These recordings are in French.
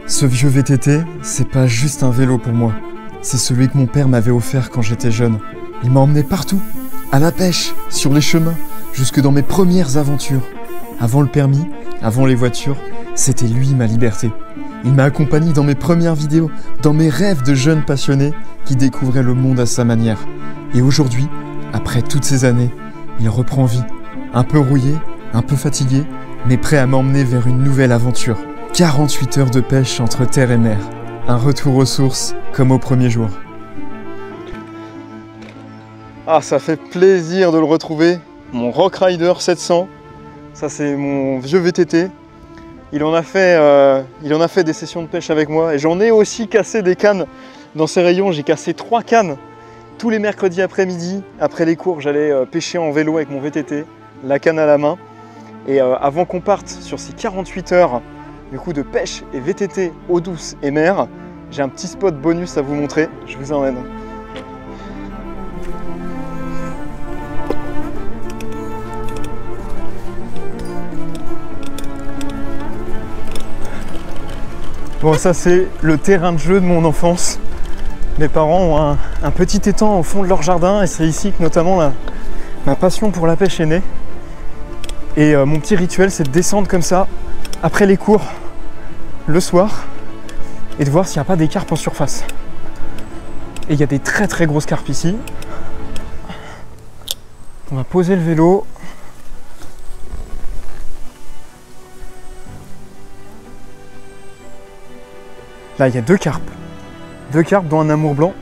Ce vieux VTT, c'est pas juste un vélo pour moi. C'est celui que mon père m'avait offert quand j'étais jeune. Il m'a emmené partout, à la pêche, sur les chemins, jusque dans mes premières aventures. Avant le permis, avant les voitures, c'était lui ma liberté. Il m'a accompagné dans mes premières vidéos, dans mes rêves de jeune passionné qui découvrait le monde à sa manière. Et aujourd'hui, après toutes ces années, il reprend vie. Un peu rouillé, un peu fatigué, mais prêt à m'emmener vers une nouvelle aventure. 48 heures de pêche entre terre et mer. Un retour aux sources comme au premier jour. Ah, ça fait plaisir de le retrouver. Mon Rock Rider 700. Ça, c'est mon vieux VTT. Il en a fait des sessions de pêche avec moi et j'en ai aussi cassé des cannes dans ses rayons. J'ai cassé 3 cannes tous les mercredis après-midi. Après les cours, j'allais pêcher en vélo avec mon VTT, la canne à la main. Et avant qu'on parte sur ces 48 heures du coup de pêche et VTT eau douce et mer, j'ai un petit spot bonus à vous montrer. Je vous emmène. Bon, ça c'est le terrain de jeu de mon enfance. Mes parents ont un petit étang au fond de leur jardin et c'est ici que notamment ma passion pour la pêche est née. Et mon petit rituel, c'est de descendre comme ça après les cours le soir et de voir s'il n'y a pas des carpes en surface. Et il y a des très très grosses carpes ici. On va poser le vélo. Là, il y a 2 carpes. 2 carpes dont un amour blanc.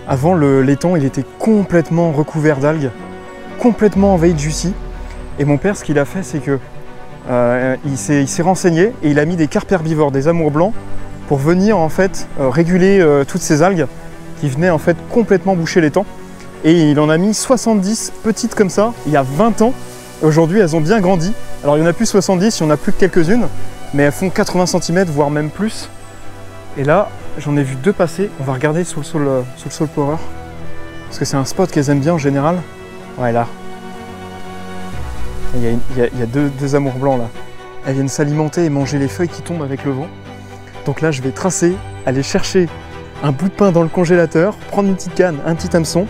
Avant, l'étang, il était complètement recouvert d'algues, complètement envahi de jussie. Et mon père, ce qu'il a fait, c'est que il s'est renseigné et il a mis des carpes herbivores, des amours blancs, pour venir en fait réguler toutes ces algues qui venaient en fait complètement boucher l'étang. Et il en a mis 70 petites comme ça, il y a 20 ans. Aujourd'hui, elles ont bien grandi. Alors, il n'y en a plus 70, il y en a plus que quelques-unes, mais elles font 80 cm, voire même plus. Et là, j'en ai vu 2 passer. On va regarder sous le Soul Power, parce que c'est un spot qu'elles aiment bien en général. Ouais, là. Il y a deux amours blancs là. Elles viennent s'alimenter et manger les feuilles qui tombent avec le vent. Donc là, je vais tracer, aller chercher un bout de pain dans le congélateur, prendre une petite canne, un petit hameçon,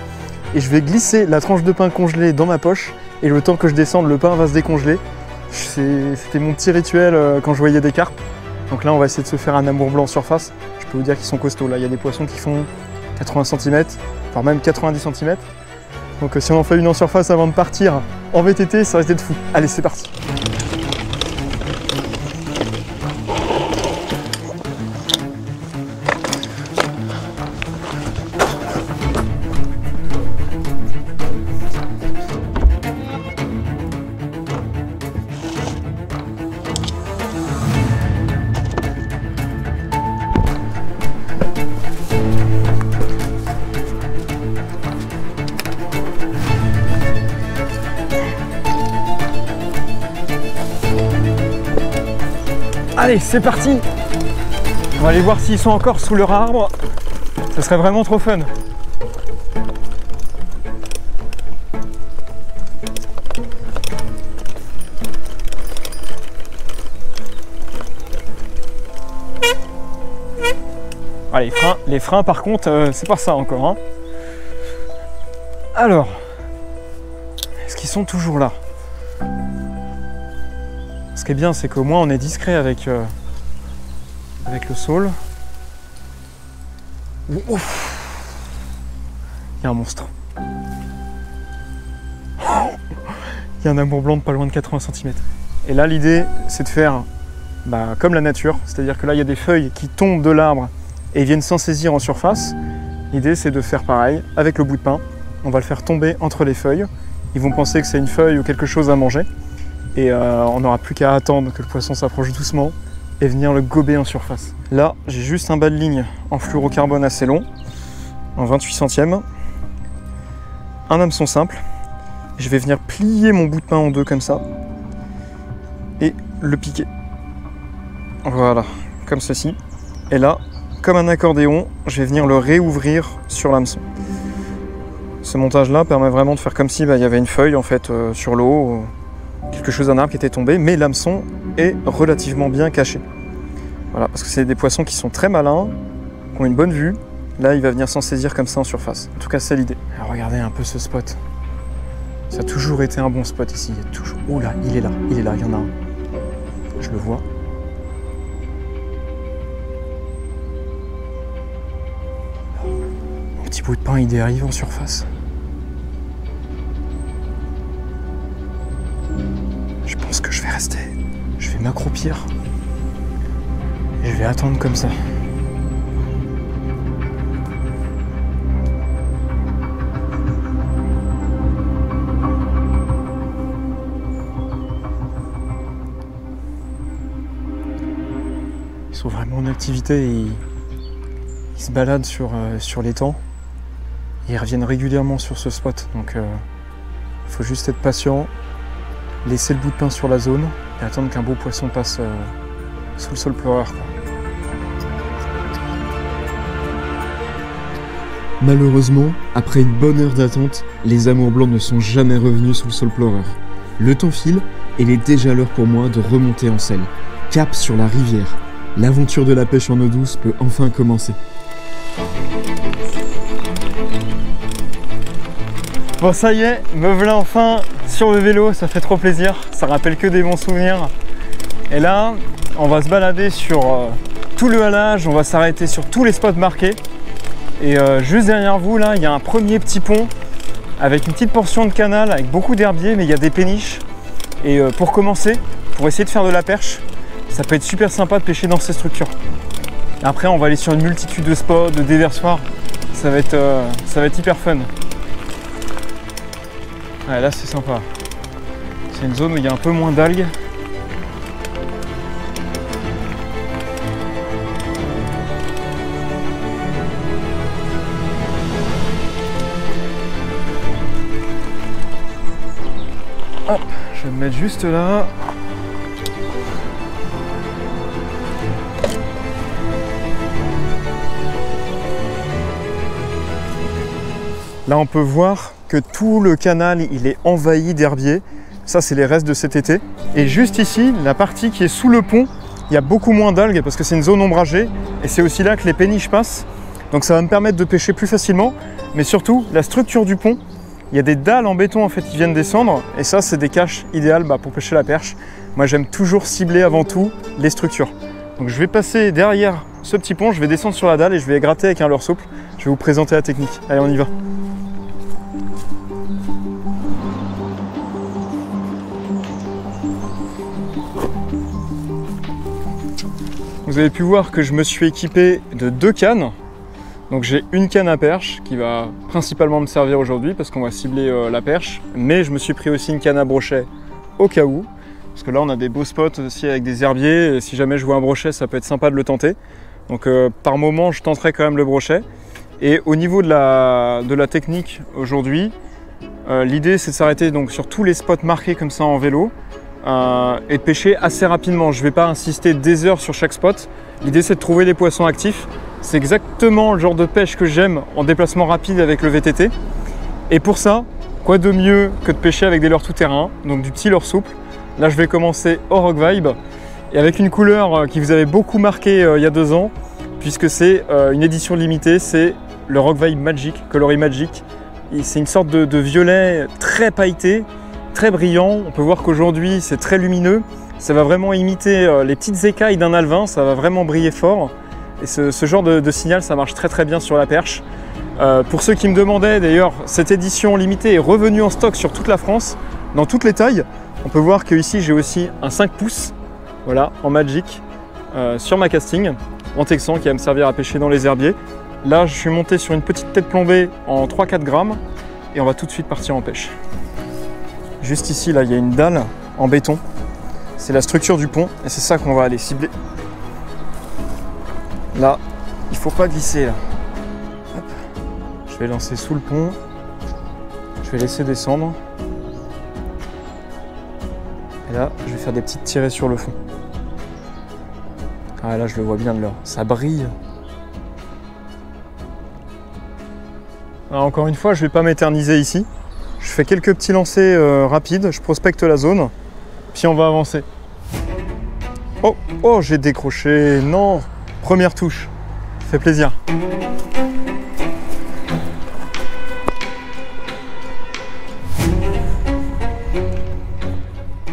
et je vais glisser la tranche de pain congelée dans ma poche. Et le temps que je descende, le pain va se décongeler. C'était mon petit rituel quand je voyais des carpes. Donc là, on va essayer de se faire un amour blanc en surface. Je peux vous dire qu'ils sont costauds. Là, il y a des poissons qui font 80 cm, voire même 90 cm. Donc si on en fait une en surface avant de partir en VTT, ça risque d'être fou. Allez, c'est parti. Allez, c'est parti! On va aller voir s'ils sont encore sous leur arbre. Ce serait vraiment trop fun. Ah, les freins par contre, c'est pas ça encore. Hein. Alors, est-ce qu'ils sont toujours là? Ce qui est bien, c'est qu'au moins on est discret avec le saule. Ouf. Il y a un monstre. Il y a un amour blanc de pas loin de 80 cm. Et là, l'idée, c'est de faire comme la nature. C'est-à-dire que là, il y a des feuilles qui tombent de l'arbre et viennent s'en saisir en surface. L'idée, c'est de faire pareil avec le bout de pain. On va le faire tomber entre les feuilles. Ils vont penser que c'est une feuille ou quelque chose à manger. Et on n'aura plus qu'à attendre que le poisson s'approche doucement et venir le gober en surface. Là, j'ai juste un bas de ligne en fluorocarbone assez long, en 28 centièmes, un hameçon simple. Je vais venir plier mon bout de pain en 2 comme ça et le piquer. Voilà, comme ceci. Et là, comme un accordéon, je vais venir le réouvrir sur l'hameçon. Ce montage-là permet vraiment de faire comme si il y avait une feuille en fait sur l'eau, quelque chose d'un arbre qui était tombé, mais l'hameçon est relativement bien caché. Voilà, parce que c'est des poissons qui sont très malins, qui ont une bonne vue. Là, il va venir s'en saisir comme ça en surface. En tout cas, c'est l'idée. Alors, regardez un peu ce spot. Ça a toujours été un bon spot ici. Il y a toujours... Oh là, il est là, il y en a un. Je le vois. Mon petit bout de pain, il dérive en surface. Je pense que je vais rester. Je vais m'accroupir. Et je vais attendre comme ça. Ils sont vraiment en activité et ils se baladent sur l'étang. Ils reviennent régulièrement sur ce spot. Donc il faut juste être patient, laisser le bout de pain sur la zone et attendre qu'un beau poisson passe sous le sol pleureur. Malheureusement, après une bonne heure d'attente, les amours blancs ne sont jamais revenus sous le sol pleureur. Le temps file et il est déjà l'heure pour moi de remonter en selle. Cap sur la rivière. L'aventure de la pêche en eau douce peut enfin commencer. Bon, ça y est, me voilà enfin sur le vélo, ça fait trop plaisir, ça rappelle que des bons souvenirs. Et là, on va se balader sur tout le halage, on va s'arrêter sur tous les spots marqués. Et juste derrière vous, là, il y a un premier petit pont avec une petite portion de canal, avec beaucoup d'herbiers, mais il y a des péniches. Et pour commencer, pour essayer de faire de la perche, ça peut être super sympa de pêcher dans ces structures. Après, on va aller sur une multitude de spots, de déversoirs. Ça va être hyper fun. Ouais, là, c'est sympa. C'est une zone où il y a un peu moins d'algues. Hop, je vais me mettre juste là. Là, on peut voir que tout le canal, il est envahi d'herbiers. Ça, c'est les restes de cet été. Et juste ici, la partie qui est sous le pont, il y a beaucoup moins d'algues parce que c'est une zone ombragée. Et c'est aussi là que les péniches passent. Donc ça va me permettre de pêcher plus facilement. Mais surtout, la structure du pont, il y a des dalles en béton en fait qui viennent descendre. Et ça, c'est des caches idéales pour pêcher la perche. Moi, j'aime toujours cibler avant tout les structures. Donc je vais passer derrière ce petit pont, je vais descendre sur la dalle et je vais gratter avec un leurre souple. Je vais vous présenter la technique. Allez, on y va. Vous avez pu voir que je me suis équipé de 2 cannes. Donc j'ai une canne à perche qui va principalement me servir aujourd'hui parce qu'on va cibler la perche. Mais je me suis pris aussi une canne à brochet au cas où. Parce que là on a des beaux spots aussi avec des herbiers. Et si jamais je vois un brochet, ça peut être sympa de le tenter. Donc par moment je tenterai quand même le brochet. Et au niveau de la technique aujourd'hui, l'idée c'est de s'arrêter donc sur tous les spots marqués comme ça en vélo. Et de pêcher assez rapidement. Je ne vais pas insister des heures sur chaque spot. L'idée c'est de trouver les poissons actifs. C'est exactement le genre de pêche que j'aime en déplacement rapide avec le VTT. Et pour ça, quoi de mieux que de pêcher avec des leurres tout-terrain, donc du petit leurre souple. Là je vais commencer au Rock Vibe et avec une couleur qui vous avait beaucoup marqué il y a 2 ans, puisque c'est une édition limitée, c'est le Rock Vibe Magic, coloris Magic. C'est une sorte de violet très pailleté, très brillant. On peut voir qu'aujourd'hui c'est très lumineux. Ça va vraiment imiter les petites écailles d'un alevin, ça va vraiment briller fort. Et ce genre de signal, ça marche très très bien sur la perche. Pour ceux qui me demandaient d'ailleurs, cette édition limitée est revenue en stock sur toute la France, dans toutes les tailles. On peut voir que ici j'ai aussi un 5 pouces, voilà, en Magic, sur ma casting, en texan, qui va me servir à pêcher dans les herbiers. Là je suis monté sur une petite tête plombée en 3-4 grammes et on va tout de suite partir en pêche. Juste ici, là, il y a une dalle en béton. C'est la structure du pont et c'est ça qu'on va aller cibler. Là, il ne faut pas glisser. Là. Hop. Je vais lancer sous le pont. Je vais laisser descendre. Et là, je vais faire des petites tirées sur le fond. Ah, là, je le vois bien de là. Ça brille. Alors, encore une fois, je ne vais pas m'éterniser ici. Je fais quelques petits lancers rapides. Je prospecte la zone. puis on va avancer. Oh, oh, j'ai décroché, non. Première touche, ça fait plaisir.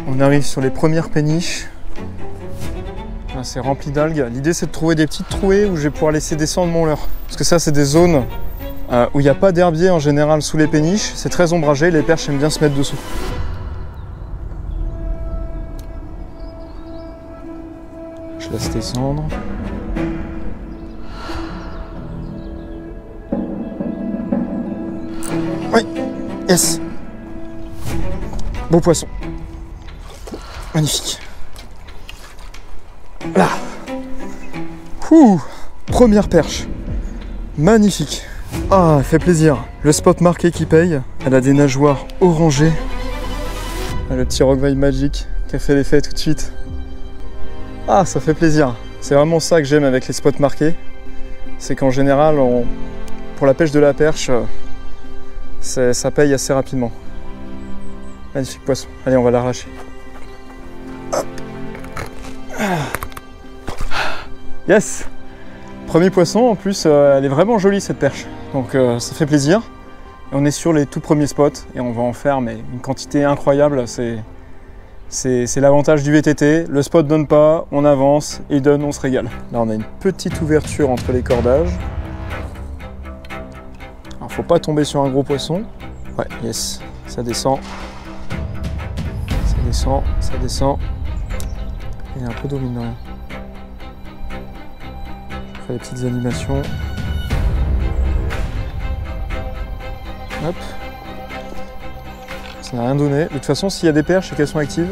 On arrive sur les premières péniches. C'est rempli d'algues. L'idée c'est de trouver des petites trouées où je vais pouvoir laisser descendre mon leurre. Parce que ça c'est des zones où il n'y a pas d'herbier en général sous les péniches. C'est très ombragé, les perches aiment bien se mettre dessous. Je laisse descendre. Oui, yes. Beau poisson. Magnifique. Là. Ouh, première perche. Magnifique. Ah, elle fait plaisir. Le spot marqué qui paye. Elle a des nageoires orangées. Ah, le petit rockville magic qui a fait l'effet tout de suite. Ah, ça fait plaisir. C'est vraiment ça que j'aime avec les spots marqués. C'est qu'en général, pour la pêche de la perche, ça paye assez rapidement. Magnifique poisson. Allez, on va l'arracher. Yes! Premier poisson, en plus, elle est vraiment jolie cette perche. Donc ça fait plaisir. Et on est sur les tout premiers spots et on va en faire mais une quantité incroyable. C'est l'avantage du VTT. Le spot donne pas, on avance, il donne, on se régale. Là, on a une petite ouverture entre les cordages. Alors, faut pas tomber sur un gros poisson. Ouais, yes, ça descend. Ça descend, ça descend. Il y a un peu d'eau mine de rien. Je fais les petites animations. Hop. Ça n'a rien donné. De toute façon, s'il y a des perches et qu'elles sont actives,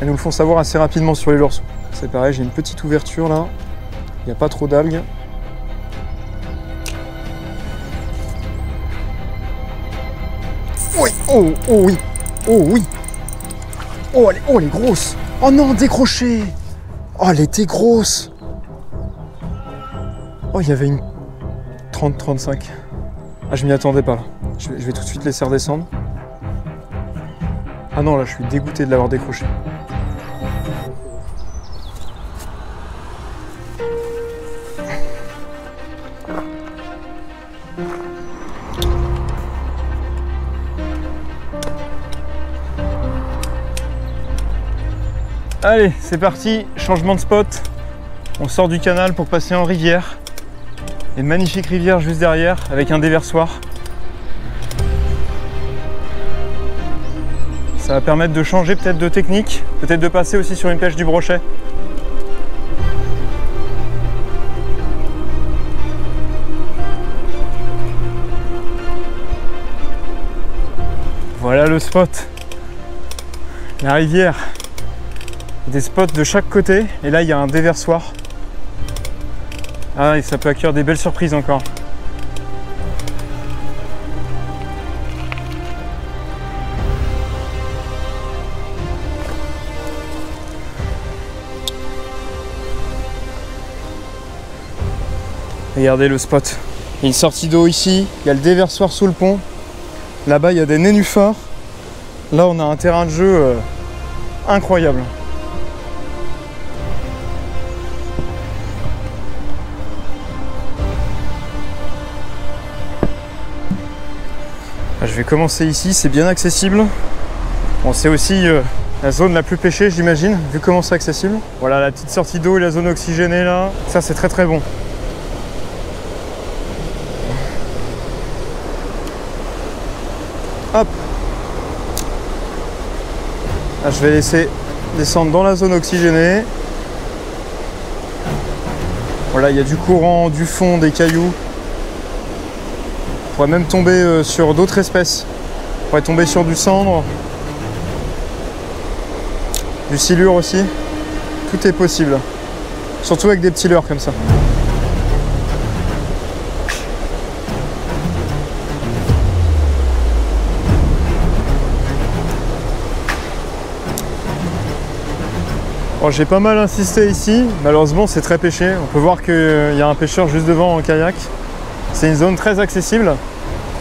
elles nous le font savoir assez rapidement sur les lorceaux. C'est pareil, j'ai une petite ouverture là. Il n'y a pas trop d'algues. Oui, oh, oh oui, oh oui. Oh, elle est grosse. Oh non, décroché. Oh, elle était grosse. Oh, il y avait une 30-35. Ah, je m'y attendais pas là. Je vais tout de suite laisser redescendre. Ah non, là, je suis dégoûté de l'avoir décroché. Allez, c'est parti, changement de spot. On sort du canal pour passer en rivière. Il y a une magnifique rivière juste derrière avec un déversoir. Ça va permettre de changer peut-être de technique, peut-être de passer aussi sur une pêche du brochet. Voilà le spot. La rivière. Des spots de chaque côté et là il y a un déversoir. Ah, et ça peut accueillir des belles surprises encore. Regardez le spot. Il y a une sortie d'eau ici, il y a le déversoir sous le pont. Là-bas il y a des nénuphars. Là on a un terrain de jeu incroyable. Je vais commencer ici, c'est bien accessible. Bon, c'est aussi la zone la plus pêchée, j'imagine, vu comment c'est accessible. Voilà la petite sortie d'eau et la zone oxygénée là. Ça, c'est très très bon. Hop. Là, je vais laisser descendre dans la zone oxygénée. Voilà, il y a du courant, du fond, des cailloux. On pourrait même tomber sur d'autres espèces. On pourrait tomber sur du cendre, du silure aussi. Tout est possible. Surtout avec des petits leurres comme ça. Bon, j'ai pas mal insisté ici. Malheureusement, c'est très pêché. On peut voir qu'il y a un pêcheur juste devant en kayak. C'est une zone très accessible.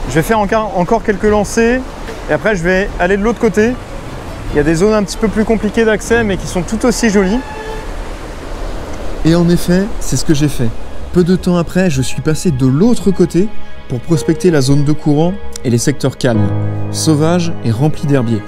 Je vais faire encore quelques lancers et après je vais aller de l'autre côté Il y a des zones un petit peu plus compliquées d'accès, mais qui sont tout aussi jolies. Et en effet, c'est ce que j'ai fait. Peu de temps après, je suis passé de l'autre côté pour prospecter la zone de courant et les secteurs calmes, sauvages et remplis d'herbiers.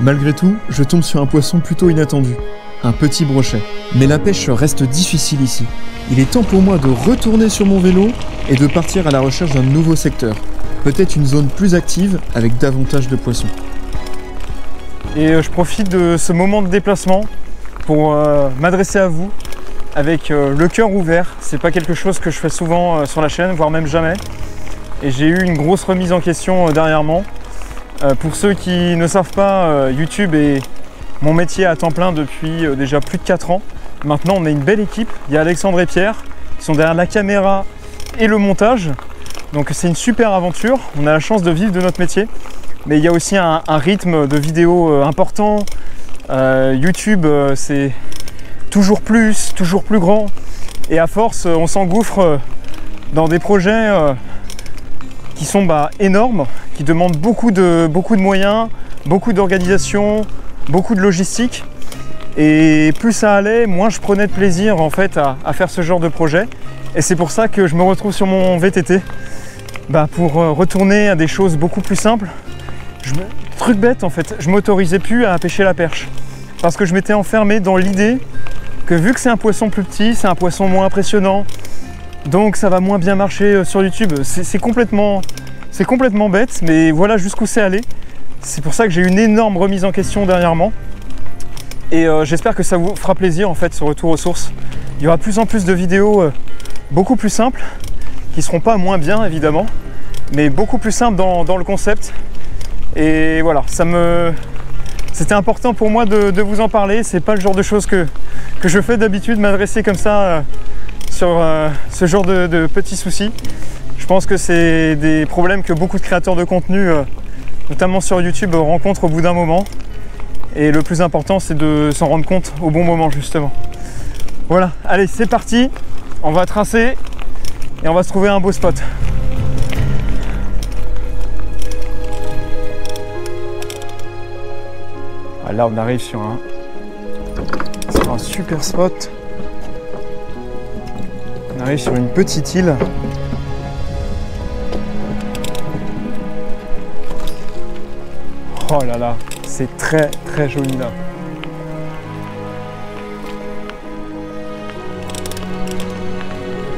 Malgré tout, je tombe sur un poisson plutôt inattendu, un petit brochet. Mais la pêche reste difficile ici. Il est temps pour moi de retourner sur mon vélo et de partir à la recherche d'un nouveau secteur. Peut-être une zone plus active avec davantage de poissons. Et je profite de ce moment de déplacement pour m'adresser à vous avec le cœur ouvert. C'est pas quelque chose que je fais souvent sur la chaîne, voire même jamais. Et j'ai eu une grosse remise en question dernièrement. Pour ceux qui ne savent pas, YouTube est mon métier à temps plein depuis déjà plus de 4 ans. Maintenant, on est une belle équipe. Il y a Alexandre et Pierre qui sont derrière la caméra et le montage. Donc c'est une super aventure. On a la chance de vivre de notre métier. Mais il y a aussi un rythme de vidéo important. YouTube, c'est toujours plus grand. Et à force, on s'engouffre dans des projets qui sont énormes, qui demandent beaucoup de moyens, beaucoup d'organisation, beaucoup de logistique. Et plus ça allait, moins je prenais de plaisir en fait à faire ce genre de projet. Et c'est pour ça que je me retrouve sur mon VTT pour retourner à des choses beaucoup plus simples. Truc bête en fait, je m'autorisais plus à pêcher la perche parce que je m'étais enfermé dans l'idée que vu que c'est un poisson plus petit, c'est un poisson moins impressionnant, donc ça va moins bien marcher sur YouTube. C'est complètement bête, mais voilà jusqu'où c'est allé. C'est pour ça que j'ai eu une énorme remise en question dernièrement. Et j'espère que ça vous fera plaisir en fait ce retour aux sources. Il y aura de plus en plus de vidéos beaucoup plus simples, qui ne seront pas moins bien évidemment, mais beaucoup plus simples dans le concept. Et voilà, c'était important pour moi de vous en parler. C'est pas le genre de choses que je fais d'habitude, m'adresser comme ça sur ce genre de petits soucis. Je pense que c'est des problèmes que beaucoup de créateurs de contenu, notamment sur YouTube, rencontrent au bout d'un moment. Et le plus important, c'est de s'en rendre compte au bon moment, justement. Voilà, allez, c'est parti. On va tracer et on va se trouver un beau spot. Là, on arrive sur un super spot. On arrive sur une petite île. Oh là là, c'est très très joli là.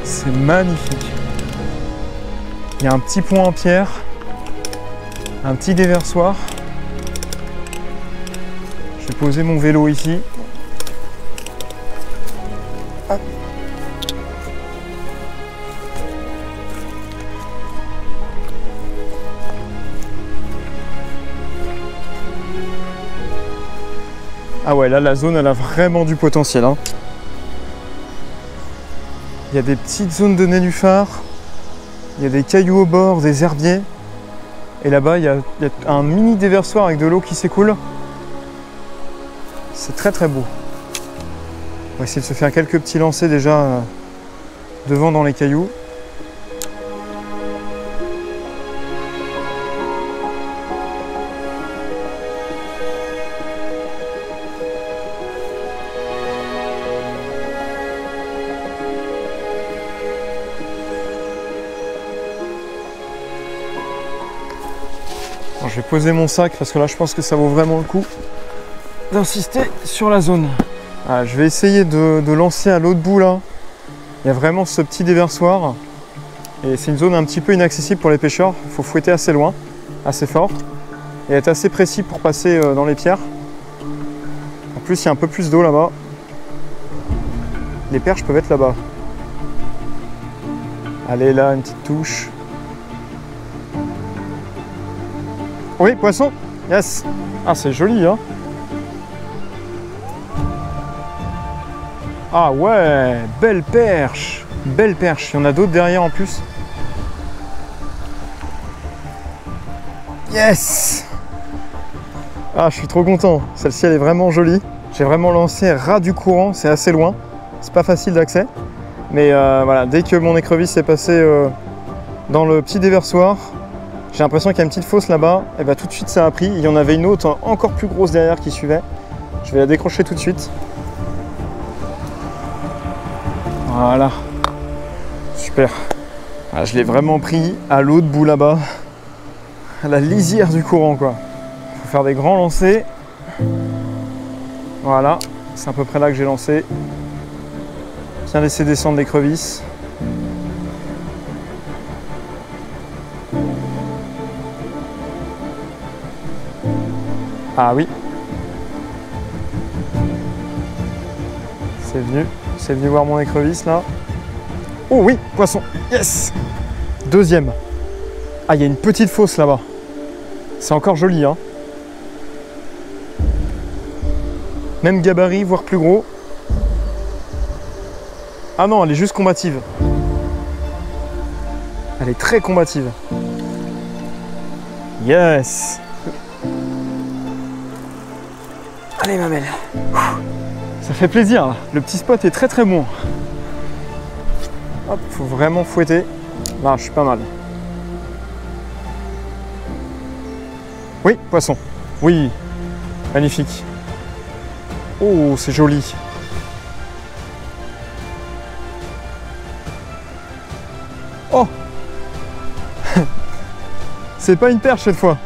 C'est magnifique. Il y a un petit pont en pierre, un petit déversoir. Je vais poser mon vélo ici. Hop. Ah ouais, là la zone elle a vraiment du potentiel. Hein. Il y a des petites zones de nénuphars, il y a des cailloux au bord, des herbiers. Et là-bas il y a un mini déversoir avec de l'eau qui s'écoule. C'est très très beau. On va essayer de se faire quelques petits lancers déjà devant dans les cailloux. Bon, je vais poser mon sac parce que là je pense que ça vaut vraiment le coup d'insister sur la zone. Ah, je vais essayer de lancer à l'autre bout là. Il y a vraiment ce petit déversoir et c'est une zone un petit peu inaccessible pour les pêcheurs. Il faut fouetter assez loin, assez fort et être assez précis pour passer dans les pierres. En plus il y a un peu plus d'eau là-bas. Les perches peuvent être là-bas. Allez là, une petite touche. Oui, poisson. Yes. Ah, c'est joli hein. Ah ouais, belle perche, belle perche. Il y en a d'autres derrière en plus. Yes! Ah, je suis trop content. Celle-ci, elle est vraiment jolie. J'ai vraiment lancé ras du courant, c'est assez loin. C'est pas facile d'accès. Mais voilà, dès que mon écrevisse est passée dans le petit déversoir, J'ai l'impression qu'il y a une petite fosse là-bas. Et bah tout de suite ça a pris. Il y en avait une autre encore plus grosse derrière qui suivait. Je vais la décrocher tout de suite. Voilà. Super. Ah, je l'ai vraiment pris à l'autre bout là-bas. À la lisière du courant quoi. Faut faire des grands lancers. Voilà. C'est à peu près là que j'ai lancé. Bien laisser descendre l'écrevisse. Ah oui. C'est venu voir mon écrevisse là. Oh oui, poisson. Yes. Deuxième. Ah, il y a une petite fosse là-bas. C'est encore joli, hein. Même gabarit, voire plus gros. Ah non, elle est juste combative. Elle est très combative. Yes. Allez ma belle. Ça fait plaisir là. Le petit spot est très très bon. Hop, faut vraiment fouetter. Là, je suis pas mal. Oui, poisson. Oui, magnifique. Oh, c'est joli. Oh. C'est pas une perche cette fois.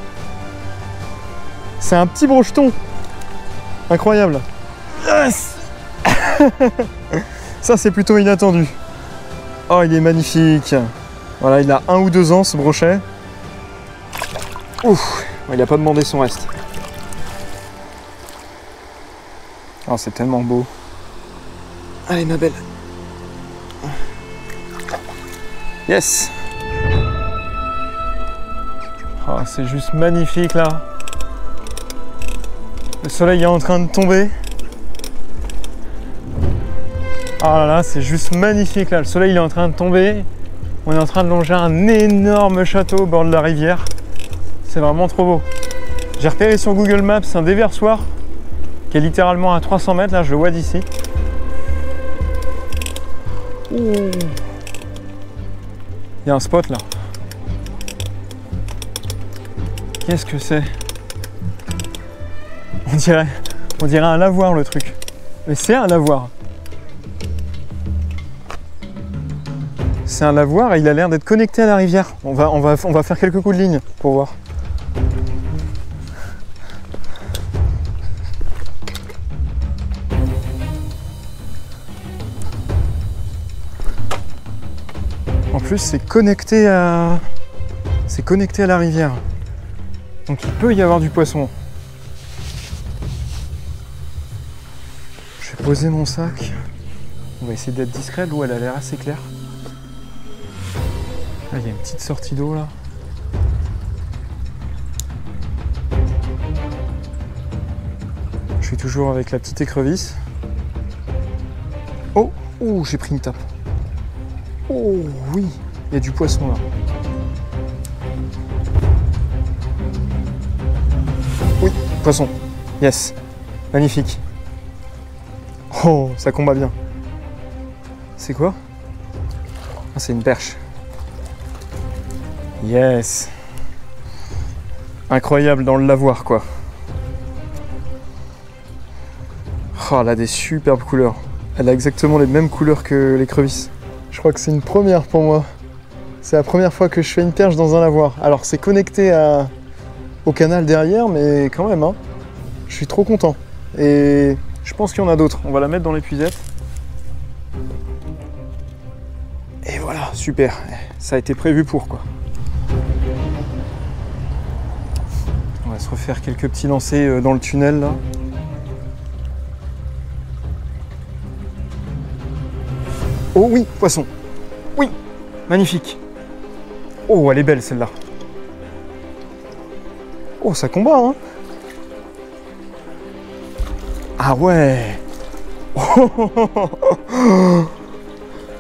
C'est un petit brocheton. Incroyable. Yes. Ça, c'est plutôt inattendu. Oh, il est magnifique. Voilà, il a 1 ou 2 ans ce brochet. Ouf, il n'a pas demandé son reste. Oh, c'est tellement beau. Allez, ma belle. Yes. Oh, c'est juste magnifique là. Le soleil est en train de tomber. Oh là là, c'est juste magnifique là. Le soleil il est en train de tomber. On est en train de longer un énorme château au bord de la rivière. C'est vraiment trop beau. J'ai repéré sur Google Maps un déversoir qui est littéralement à 300 mètres. Là, je le vois d'ici. Il y a un spot là. Qu'est-ce que c'est? On dirait un lavoir le truc. Mais c'est un lavoir. C'est un lavoir et il a l'air d'être connecté à la rivière. On va faire quelques coups de ligne pour voir. En plus, c'est connecté à la rivière. Donc il peut y avoir du poisson. Je vais poser mon sac. On va essayer d'être discret. L'eau, elle a l'air assez claire. Là, il y a une petite sortie d'eau là. Je suis toujours avec la petite écrevisse. Oh, oh, j'ai pris une tape. Oh oui, il y a du poisson là. Oui, poisson. Yes, magnifique. Oh, ça combat bien. C'est quoi? Ah, c'est une perche. Yes. Incroyable dans le lavoir quoi. Oh, elle a des superbes couleurs. Elle a exactement les mêmes couleurs que l'écrevisse. Je crois que c'est une première pour moi. C'est la première fois que je fais une perche dans un lavoir. Alors c'est connecté au canal derrière, mais quand même, hein, je suis trop content. Et je pense qu'il y en a d'autres. On va la mettre dans l'épuisette. Et voilà, super. Ça a été prévu pour quoi. On va se refaire quelques petits lancers dans le tunnel là. Oh oui, poisson. Oui, magnifique. Oh, elle est belle celle-là. Oh, ça combat, hein. Ah ouais.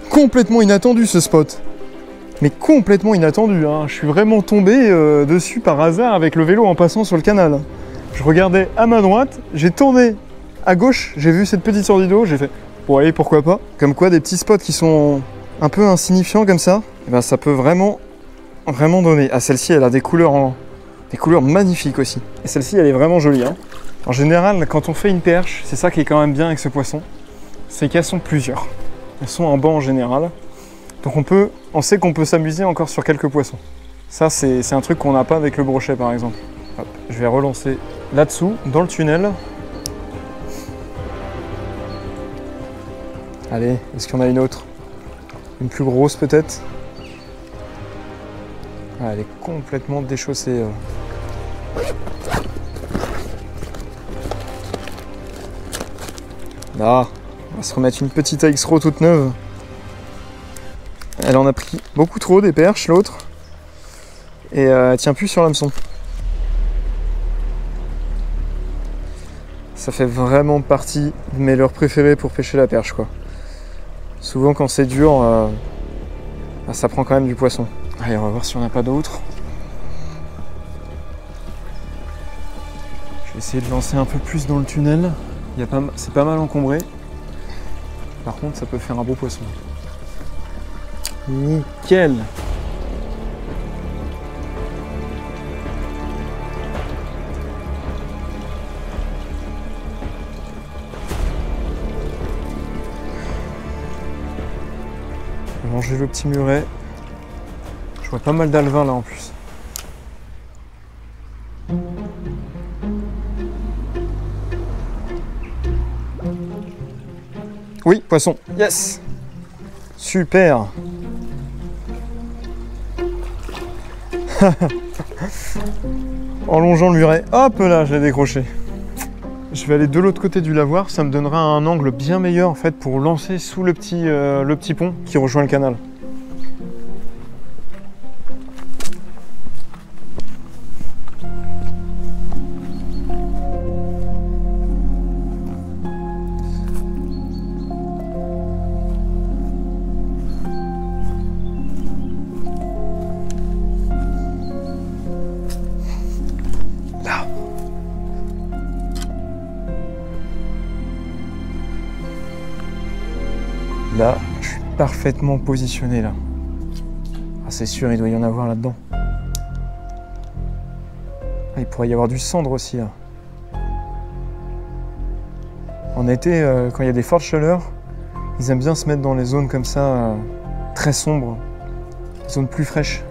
Complètement inattendu ce spot. Mais complètement inattendu, hein. Je suis vraiment tombé dessus par hasard avec le vélo en passant sur le canal. Je regardais à ma droite, j'ai tourné à gauche, j'ai vu cette petite sortie d'eau, j'ai fait bon allez, pourquoi pas. Comme quoi des petits spots qui sont un peu insignifiants comme ça, et ben ça peut vraiment vraiment donné. Ah, celle-ci, elle a des couleurs magnifiques aussi. Et celle-ci, elle est vraiment jolie. Hein. En général, quand on fait une perche, c'est ça qui est quand même bien avec ce poisson, c'est qu'elles sont plusieurs. Elles sont en banc en général. Donc on sait qu'on peut s'amuser encore sur quelques poissons. Ça, c'est un truc qu'on n'a pas avec le brochet, par exemple. Hop, je vais relancer là-dessous, dans le tunnel. Allez, est-ce qu'il y en a une autre? Une plus grosse peut-être? Ah, elle est complètement déchaussée. Là, on va se remettre une petite AX-RO toute neuve. Elle en a pris beaucoup trop des perches, l'autre. Et elle tient plus sur l'hameçon. Ça fait vraiment partie de mes leurres préférées pour pêcher la perche, quoi. Souvent quand c'est dur, ça prend quand même du poisson. Allez, on va voir si on n'a pas d'autres. Je vais essayer de lancer un peu plus dans le tunnel. C'est pas mal encombré. Par contre, ça peut faire un beau poisson. Nickel! Je vais manger le petit muret. Je vois pas mal d'alevins là en plus. Oui, poisson. Yes! Super! En longeant le muret, hop là, je l'ai décroché. Je vais aller de l'autre côté du lavoir, ça me donnera un angle bien meilleur en fait pour lancer sous le petit pont qui rejoint le canal. Là, je suis parfaitement positionné là. Ah, c'est sûr, il doit y en avoir là-dedans. Ah, il pourrait y avoir du cendre aussi là. En été, quand il y a des fortes chaleurs, ils aiment bien se mettre dans les zones comme ça, très sombres, des zones plus fraîches.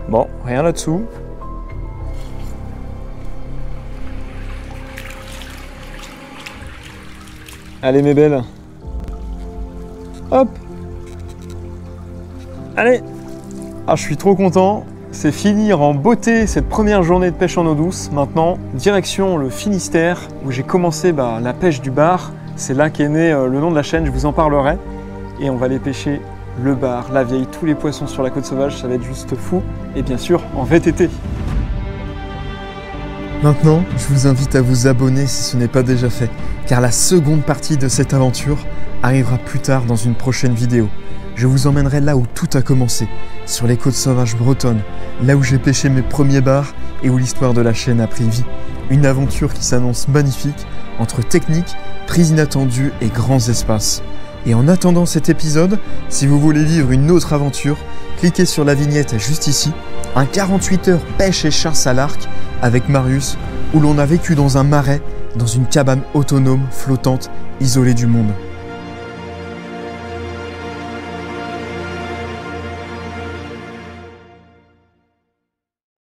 Bon, rien là-dessous. Allez mes belles. Hop. Allez. Ah, je suis trop content. C'est finir en beauté cette première journée de pêche en eau douce. Maintenant, direction le Finistère où j'ai commencé la pêche du bar. C'est là qu'est né le nom de la chaîne, je vous en parlerai. Et on va aller pêcher le bar, la vieille, tous les poissons sur la côte sauvage. Ça va être juste fou. Et bien sûr, en VTT. Maintenant, je vous invite à vous abonner si ce n'est pas déjà fait, car la seconde partie de cette aventure arrivera plus tard dans une prochaine vidéo. Je vous emmènerai là où tout a commencé, sur les côtes sauvages bretonnes, là où j'ai pêché mes premiers bars et où l'histoire de la chaîne a pris vie. Une aventure qui s'annonce magnifique, entre technique, prises inattendues et grands espaces. Et en attendant cet épisode, si vous voulez vivre une autre aventure, cliquez sur la vignette juste ici, un 48 heures pêche et chasse à l'arc avec Marius, où l'on a vécu dans un marais, dans une cabane autonome, flottante, isolée du monde.